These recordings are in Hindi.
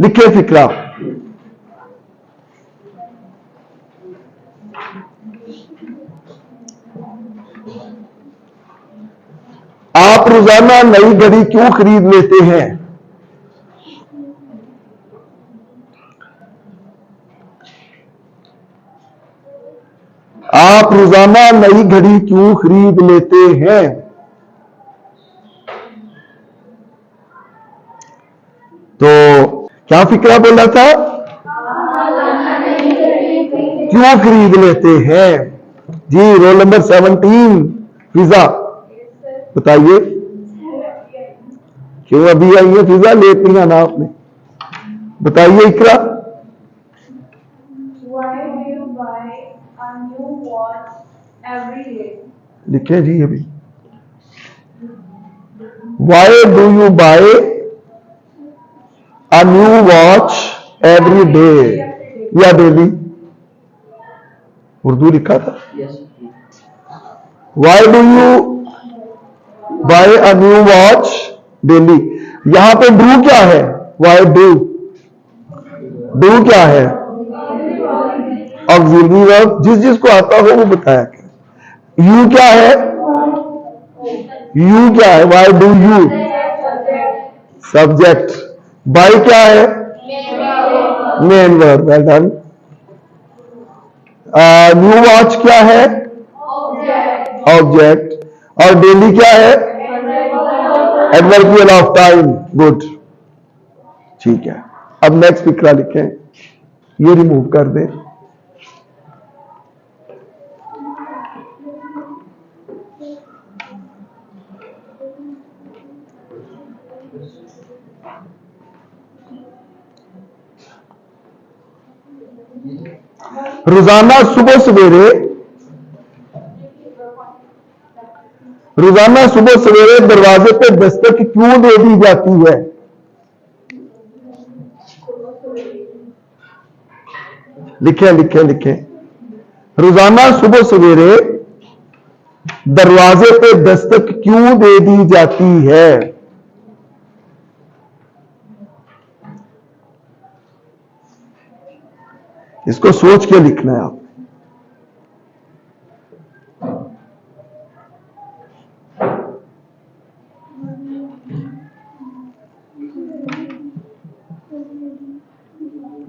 लिखे फिक्रा। आप रोजाना नई घड़ी क्यों खरीद लेते हैं? आप रोजाना नई घड़ी क्यों खरीद लेते हैं? तो क्या फिक्रा बोला था? क्यों खरीद लेते हैं? जी, रोल नंबर 17 फिजा बताइए। क्यों अभी आई है फिजा? लेट नहीं आना आपने। बताइए इकरा। लिखे जी अभी। Why do you buy a new watch every day या डेली? उर्दू लिखा था। Why do you buy a new watch daily? यहां पे डू क्या है? वाई डू, डू क्या है? Auxiliary verb. जिस जिसको आता हो वो बताया करें। यू क्या है? यू क्या है? Why do you, subject. Buy क्या है? Main verb. Well done. New watch क्या है? ऑब्जेक्ट। और डेली क्या है? Adverbial of time. गुड, ठीक है। अब नेक्स्ट फिक्रा लिखें, ये रिमूव कर दें। रोजाना सुबह सवेरे, रोजाना सुबह सवेरे दरवाजे पे दस्तक क्यों दे दी जाती है? लिखे लिखे लिखे। रोजाना सुबह सवेरे दरवाजे पे दस्तक क्यों दे दी जाती है? इसको सोच के लिखना है आप।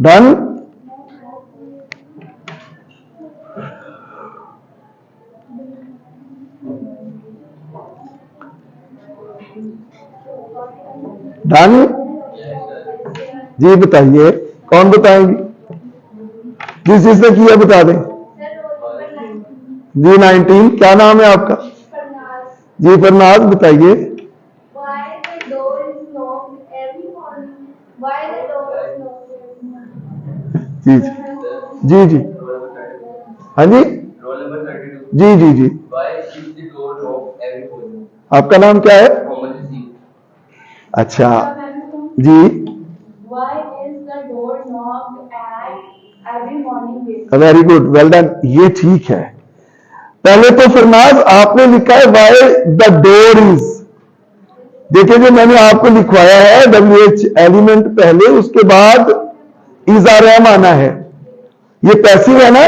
डन। डन जी, बताइए कौन बताएंगे? जिस जिसने किया बता दें जी। 19 क्या नाम है आपका? जी फरनाज, बताइए। जी जी जी, हाँ जी जी जी जी। आपका नाम क्या है? अच्छा जी। वेरी गुड, वेल डन, ये ठीक है। पहले तो फरनाज आपने लिखा है वाई द डोर इज। देखिए जो मैंने आपको लिखवाया है WH एलिमेंट पहले, उसके बाद इज आ रहा माना है, ये पैसिव है ना।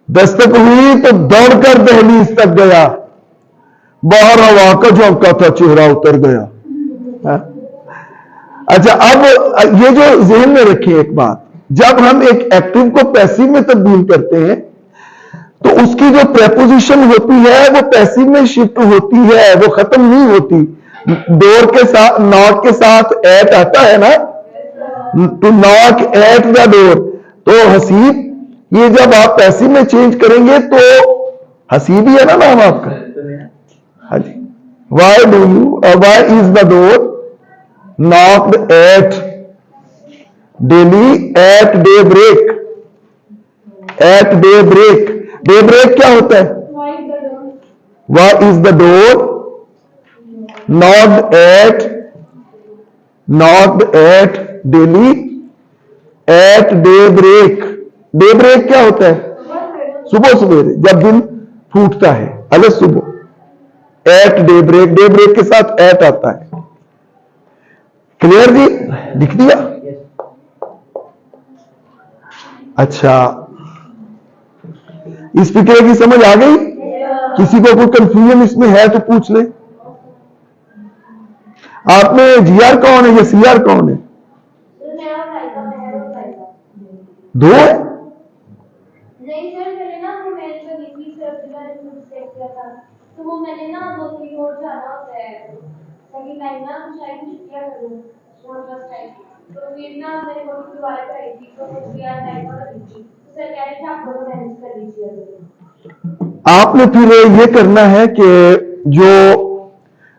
दस्तक हुई तो दौड़कर दहलीज तक गया, बाहर हवा का झोंका था, चेहरा उतर गया। अच्छा, अब ये जो जहन में रखें एक बात, जब हम एक एक्टिव को पैसिव में तब्दील करते हैं तो उसकी जो प्रेपोजिशन होती है वो पैसिव में शिफ्ट होती है, वो खत्म नहीं होती। डोर के साथ, नॉक के साथ एट आता है ना, to knock at the door. तो हसीब, ये जब आप पैसिव में चेंज करेंगे तो हसीब ही है ना नाम आपका। हाँ जी। Why do you, why is the door knocked at daily at daybreak, at daybreak। daybreak क्या होता है? why is the door knocked at daily at daybreak। daybreak क्या होता है? सुबह सवेरे, जब दिन फूटता है, अले सुबह। at daybreak, daybreak के साथ at आता है। क्लियर जी, लिख दिया। अच्छा, इस फिक्रे की समझ आ गई? किसी को कोई कंफ्यूजन इसमें है तो पूछ ले। आप में जीआर कौन है या सीआर कौन है? दो है? नहीं सर, मैंने ना वो मैच का बीच चेक किया था, तो वो मैंने ना 2-3 और जाना होता है सेकंड टाइम ना, तो शायद छुट्टियां करूं और फर्स्ट टाइम, तो फिर ना मेरे को दोबारा कराई थी, तो मुझे यार टाइम पर लगी थी, तो सर कह रहे थे आप दोनों मैनेज कर लीजिए। आपने फिर ये करना है कि जो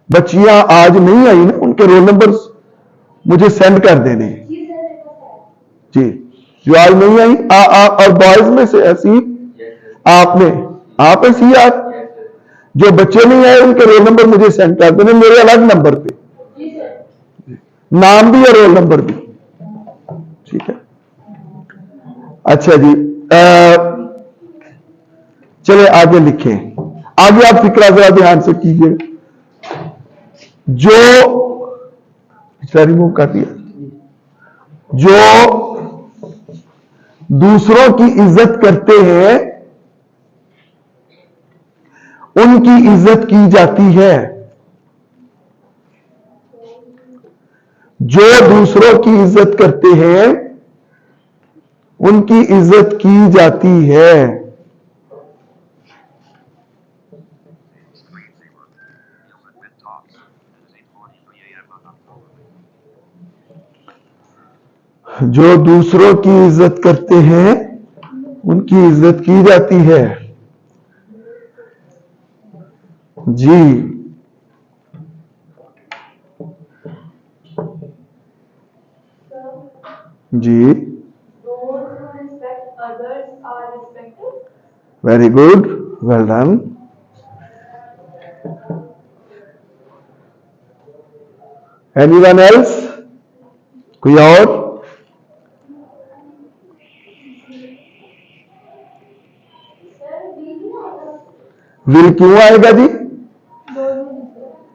बच्चियां आज नहीं आई ना, उनके रोल नंबर्स मुझे सेंड कर देने हैं। जी सर, मेरे पास है। जी, जो आज नहीं आई और बॉयज में से ऐसी आपने आप ऐसी आप जो बच्चे नहीं आए उनके रोल नंबर मुझे सेंड कर देने मेरे अलग नंबर पे, जी सर, नाम भी और रोल नंबर भी, ठीक है। अच्छा जी, चले आगे लिखें। आगे आप फिक्रा जरा ध्यान से कीजिए। जो रिमूव कर दिया, जो दूसरों की इज्जत करते हैं उनकी इज्जत की जाती है। जो दूसरों की इज्जत करते हैं उनकी इज्जत की जाती है। जो दूसरों की इज्जत करते हैं उनकी इज्जत की जाती है। जी, जी, very good, well done. Anyone else? कोई और? विल क्यों आएगा जी?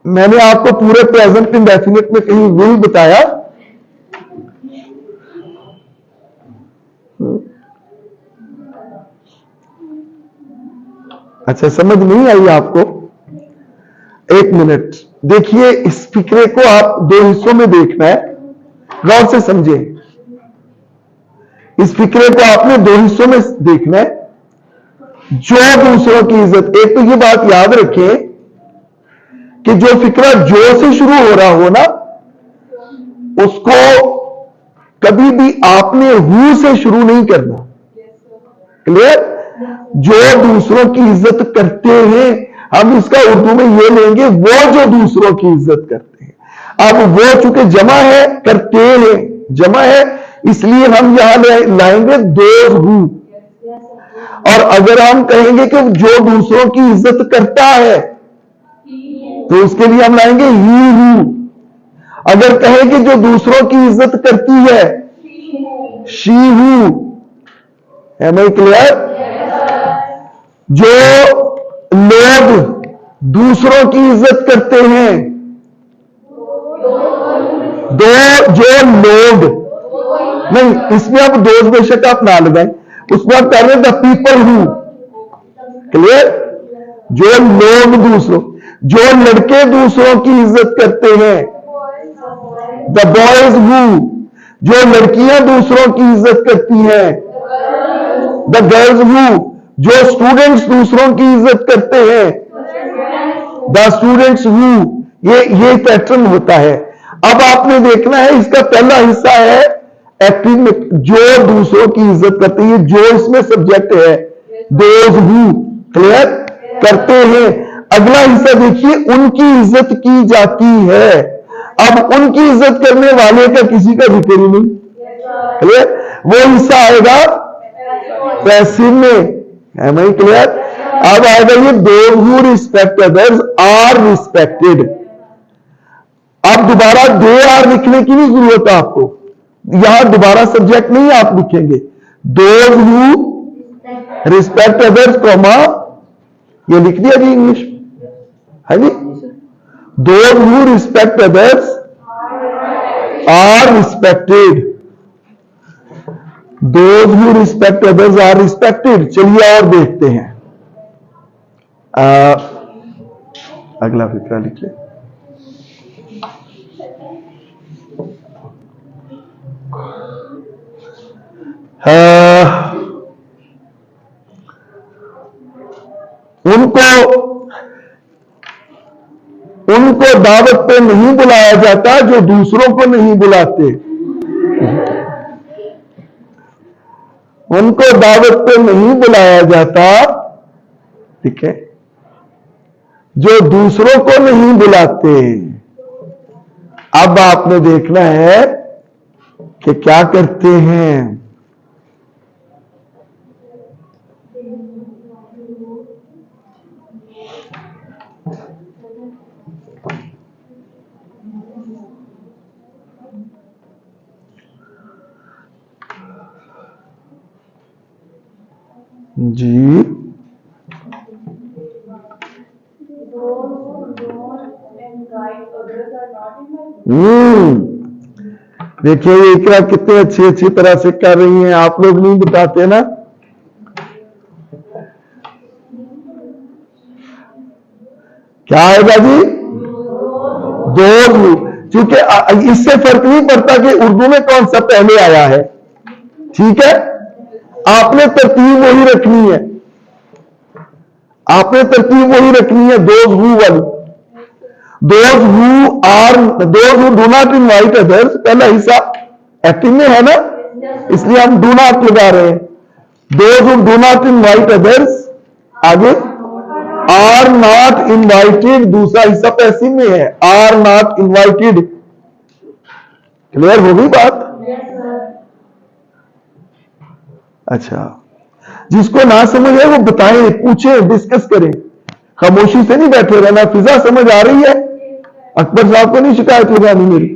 मैंने आपको पूरे प्रेजेंट इंडेफिनिट में कहीं विल बताया? अच्छा, समझ नहीं आई आपको? एक मिनट देखिए, इस फिक्रे को आप दो हिस्सों में देखना है, गौर से समझे। इस फिक्रे को आपने दो हिस्सों में देखना है। जो दूसरों की इज्जत, एक तो ये बात याद रखें कि जो फिक्रा जो से शुरू हो रहा हो ना, उसको कभी भी आपने हु से शुरू नहीं करना। क्लियर? जो दूसरों की इज्जत करते हैं, हम इसका उर्दू में ये लेंगे, वो जो दूसरों की इज्जत करते हैं। अब वो चूंकि जमा है, करते हैं जमा है, इसलिए हम यहां लाएंगे दोज हु। और अगर हम कहेंगे कि जो दूसरों की इज्जत करता है तो उसके लिए हम लाएंगे ही हु। अगर कहें कि जो दूसरों की इज्जत करती है, शी हु। है मैं क्लियर? जो लोग दूसरों की इज्जत करते हैं, जो लोग नहीं, इसमें आप दोज बेशक आप ना लगाएं, उसमें आप कह रहे हैं द पीपल हु। क्लियर? जो लोग दूसरों, जो लड़के दूसरों की इज्जत करते हैं, द बॉयज हु। जो लड़कियां दूसरों की इज्जत करती हैं, द गर्ल्स हु। जो स्टूडेंट्स दूसरों की इज्जत करते हैं, द स्टूडेंट्स हु। ये पैटर्न होता है। अब आपने देखना है, इसका पहला हिस्सा है एक्टिव में, जो दूसरों की इज्जत करते हैं, जो इसमें सब्जेक्ट है, दोज हु। क्लियर? करते हैं। अगला हिस्सा देखिए, उनकी इज्जत की जाती है। अब उनकी इज्जत करने वाले का किसी का जिक्र ही नहीं। क्लियर? वो हिस्सा आएगा पैसिव में। है मैं क्लियर? अब आएगा ये those who respect others are respected. अब दोबारा दे आर लिखने की नहीं जरूरत है आपको, यहां दोबारा सब्जेक्ट नहीं आप लिखेंगे। Those who respect others comma, ये लिख दिया जी इंग्लिश है जी। Those who respect others are respected. Those who respect others are respected. चलिए और देखते हैं, अगला फिक्रा लिखिए। उनको दावत पे नहीं बुलाया जाता जो दूसरों को नहीं बुलाते। उनको दावत पे नहीं बुलाया जाता, ठीक है, जो दूसरों को नहीं बुलाते। अब आपने देखना है कि क्या करते हैं। जी देखिए ये इकरा कितने अच्छी तरह से कर रही हैं, आप लोग नहीं बताते ना। क्या आएगा जी? दो, क्योंकि इससे फर्क नहीं पड़ता कि उर्दू में कौन सा पहले आया है, ठीक है। आपने तरतीब वही रखनी है, आपने तरतीब वही रखनी है, दोज हु वाली। Those who do not invite others, पहला हिस्सा एक्टिव में है ना, इसलिए हम डू नॉट लगा रहे हैं। Those who do not invite others, आगे आर नॉट इनवाइटेड, दूसरा हिस्सा पैसिव में है, आर नॉट इनवाइटेड। क्लियर हो गई बात? अच्छा, जिसको ना समझ है वो बताएं, पूछें, डिस्कस करें, खामोशी से नहीं बैठे रहना। फिजा समझ आ रही है? अकबर साहब को नहीं शिकायत लगानी मेरी,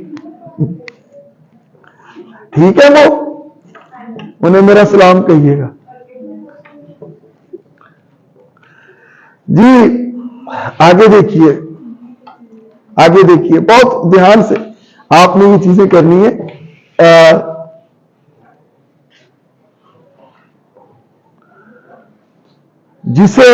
ठीक है। वो उन्हें मेरा सलाम कहिएगा जी। आगे देखिए, आगे देखिए, बहुत ध्यान से आपने ये चीजें करनी है। जिसे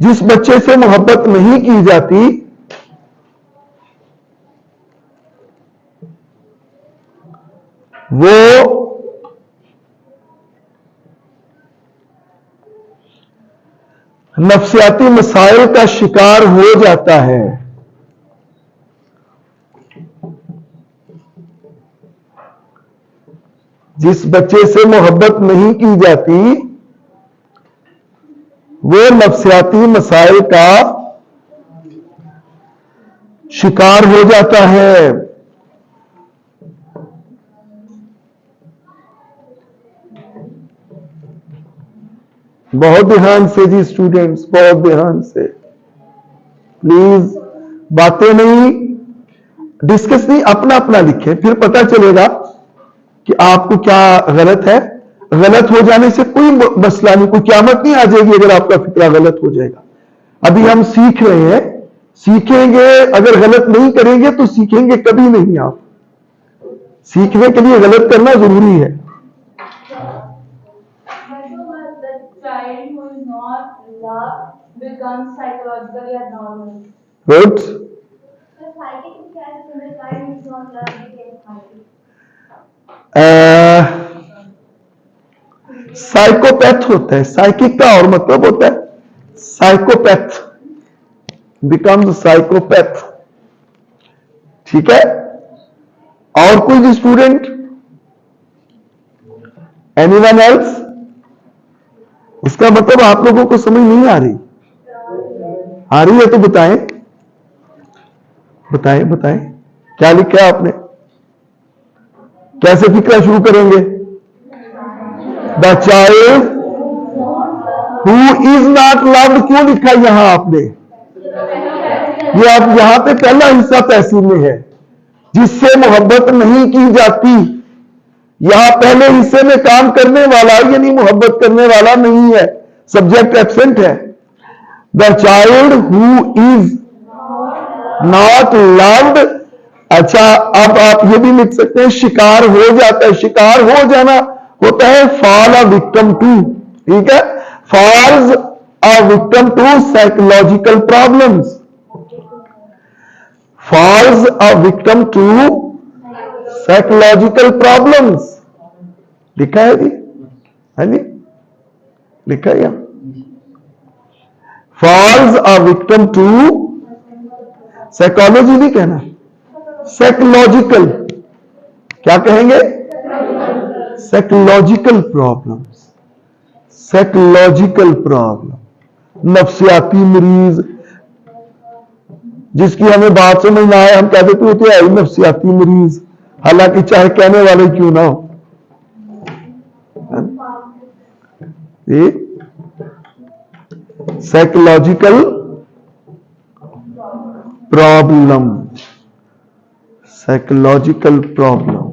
जिस बच्चे से मोहब्बत नहीं की जाती वो नफ्सियाती मसाइल का शिकार हो जाता है। जिस बच्चे से मोहब्बत नहीं की जाती वो नफ्सियाती मसाइल का शिकार हो जाता है। बहुत ध्यान से जी स्टूडेंट्स, बहुत ध्यान से प्लीज, बातें नहीं, डिस्कस नहीं, अपना अपना लिखें, फिर पता चलेगा कि आपको क्या गलत है। गलत हो जाने से कोई मसला नहीं, कोई क़यामत नहीं आ जाएगी अगर आपका फिक्रा गलत हो जाएगा। अभी हम सीख रहे हैं, सीखेंगे, अगर गलत नहीं करेंगे तो सीखेंगे कभी नहीं। आप सीखने के लिए गलत करना जरूरी है। गुड। साइकोपैथ होता है, साइकिक का और मतलब होता है साइकोपैथ, बिकम्स साइकोपैथ, ठीक है। और कोई स्टूडेंट, एनीवन एल्स? इसका मतलब आप लोगों को समझ नहीं आ रही? आ रही है तो बताएं, बताएं, बताएं क्या लिखा है आपने, कैसे फिक्रा शुरू करेंगे? The child who is not loved, क्यों लिखा यहां आपने? ये अब यहां पे पहला हिस्सा पैसिव में है, जिससे मोहब्बत नहीं की जाती। यहां पहले हिस्से में काम करने वाला यानी मोहब्बत करने वाला नहीं है, सब्जेक्ट एब्सेंट है। The child who is not loved. अच्छा, अब आप ये भी लिख सकते हैं शिकार हो जाता है। शिकार हो जाना होता है फॉल अ विक्टिम टू, ठीक है, falls a victim to psychological problems, falls a victim to psychological problems. लिखा है जी, है जी, लिखा है falls a victim to, psychology नहीं कहना, साइकोलॉजिकल, क्या कहेंगे, साइकोलॉजिकल प्रॉब्लम्स, साइकोलॉजिकल प्रॉब्लम, नफ्सियाती मरीज जिसकी हमें बात समझ ना आए, हम कह देते होते हैं नफ्सियाती मरीज, हालांकि चाहे कहने वाले क्यों ना हो। Psychological problem, psychological problem.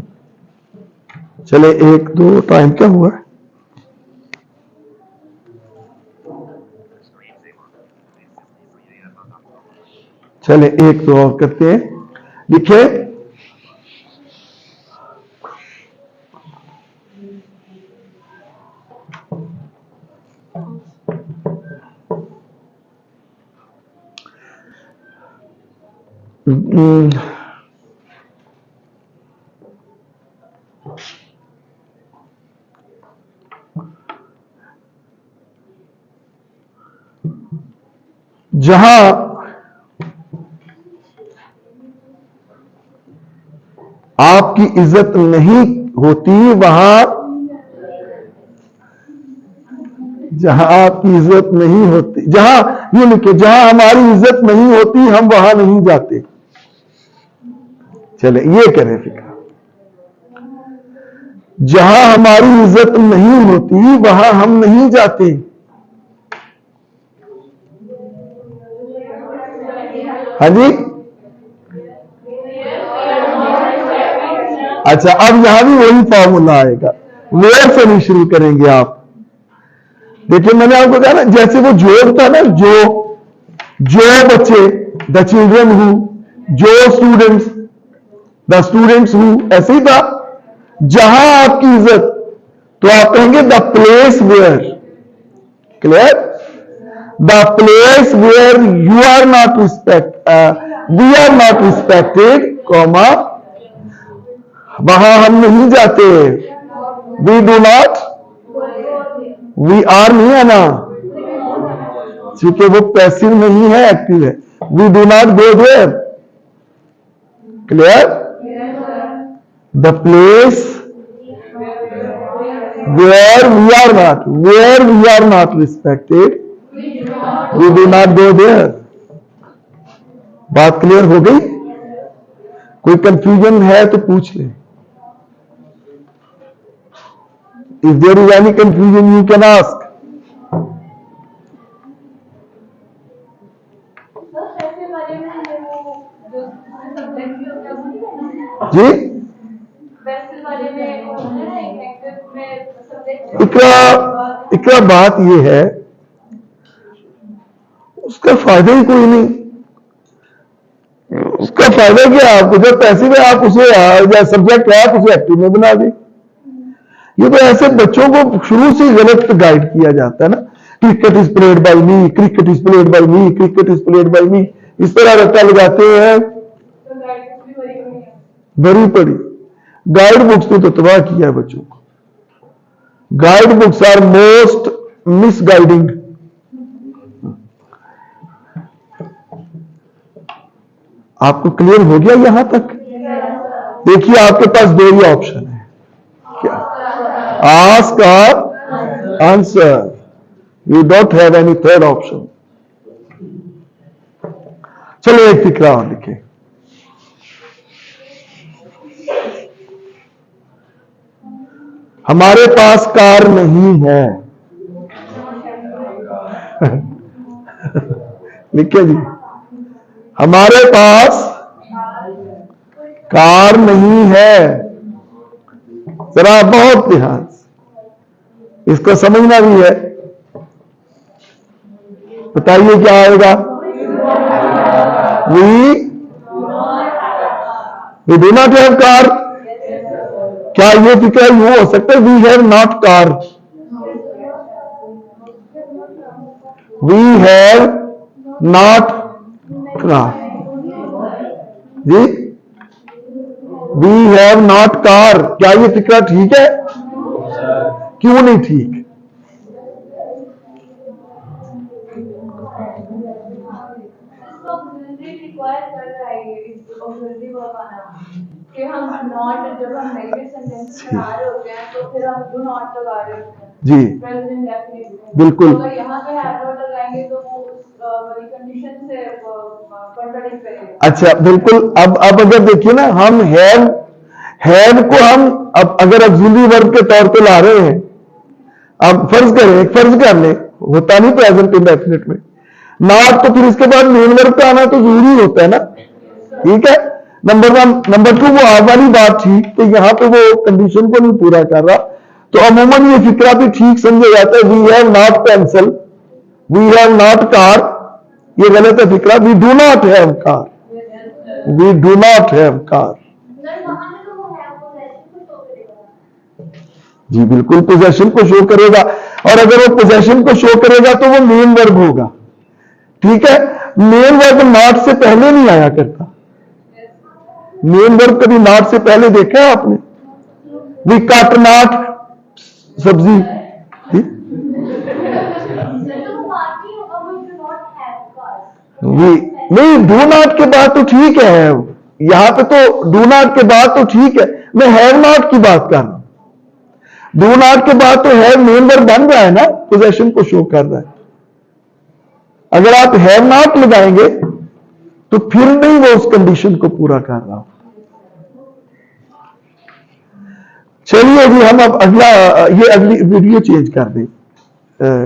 चले एक दो, टाइम क्या हुआ है? चले एक दो और करते हैं। लिखे जहां आपकी इज्जत नहीं होती वहां, जहां आपकी इज्जत नहीं होती, जहां ये लिखे जहां हमारी इज्जत नहीं होती हम वहां नहीं जाते। चले ये करें फिक्र, जहां हमारी इज्जत नहीं होती वहां हम नहीं जाते। हाँ जी, अच्छा, अब यहां भी वही फॉर्मूला आएगा, वेयर से नहीं शुरू करेंगे आप। देखिए मैंने आपको कहा ना, जैसे वो जोड़ था ना, जो बच्चे, द चिल्ड्रन हु, जो स्टूडेंट्स, द स्टूडेंट्स हु, ऐसे ही था। जहां आपकी इज्जत, तो आप कहेंगे the place where, clear, the place where you are not respect, we are not respected, comma, वहां हम नहीं जाते, we do not, we are नहीं है ना, क्योंकि वो पैसिव नहीं है, एक्टिव है। We do not go there, clear, the place where we are not respected, we do not go there. बात क्लियर हो गई? कोई कंफ्यूजन है तो पूछ ले। If there is any confusion, you can ask. जी, इकरा बात ये है, उसका फायदा ही कोई नहीं। उसका फायदा क्या है आपको? जब पैसे में आप उसे या सब्जेक्ट है आप उसे एक्टिव में बना दें। ये तो ऐसे बच्चों को शुरू से गलत गाइड किया जाता है ना, cricket is played by me, cricket is played by me, cricket is played by me, इस तरह रट्टा लगाते हैं। बड़ी पड़ी गाइड बुक्स ने तो तबाह किया है बच्चों को। Guide books are most misguiding. आपको क्लियर हो गया यहां तक? देखिए आपके पास दो ही ऑप्शन है, क्या, आस्क और answer, you don't have any third option. चलो एक फिक्रा और लिखे। हमारे पास कार नहीं है। लिखे जी, हमारे पास कार नहीं है। जरा बहुत ध्यान से इसको समझना भी है। बताइए क्या आएगा? We do not have car. क्या ये फिक्र यूं हो सकता है? We have not car. We have not car. जी, वी हैव नॉट कार। क्या ये फिक्र ठीक है? क्यों नहीं ठीक? कि हम नॉट, जब हम नेगेटिव सेंटेंस बना रहे होते हैं तो फिर हम डू नॉट लगा रहे होते हैं जी प्रेजेंट इंडेफिनिट। बिल्कुल। अगर यहाँ पे हैव नॉट लगाएंगे तो वो उस कंडीशन से कॉन्ट्रडिक्ट करेगा। अच्छा, बिल्कुल। अब अगर देखिए ना, हम हैव को हम अब अगर ऑक्सिलरी वर्ब के तौर पे ला रहे हैं, अब फर्ज कर ले, होता नहीं प्रेजेंट इंडेफिनिट में नॉट, तो फिर इसके बाद मेन वर्ब का आना तो जरूरी होता है ना। ठीक है, नंबर 1। नंबर 2, वो आज वाली बात थी कि यहाँ पे वो कंडीशन को नहीं पूरा कर रहा, तो अमूमन ये फिक्रा भी ठीक समझा जाता है। We have not pencil, we have not car, ये गलत है फिक्रा। We do not have car, we do not have car. जी बिल्कुल, पोजेशन को शो करेगा, और अगर वो पोजेशन को शो करेगा तो वो मेन वर्ब होगा। ठीक है, मेन वर्ब नॉट से पहले नहीं आया करता। मेन वर्ब कभी नॉट से पहले देखा है आपने? वी कट नॉट सब्जी। नहीं, डू नॉट के बाद तो ठीक है, यहां पे तो डू नॉट के बाद तो ठीक है। मैं हैव नॉट की बात कर रहा हूं। डू नॉट के बाद तो हैव मेन वर्ब बन रहा है ना, पोजेशन को शो कर रहा है। अगर आप हैव नॉट लगाएंगे तो फिर नहीं वो उस कंडीशन को पूरा कर रहा। चलिए जी, हम अब अगली वीडियो चेंज कर दें।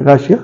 राशिया।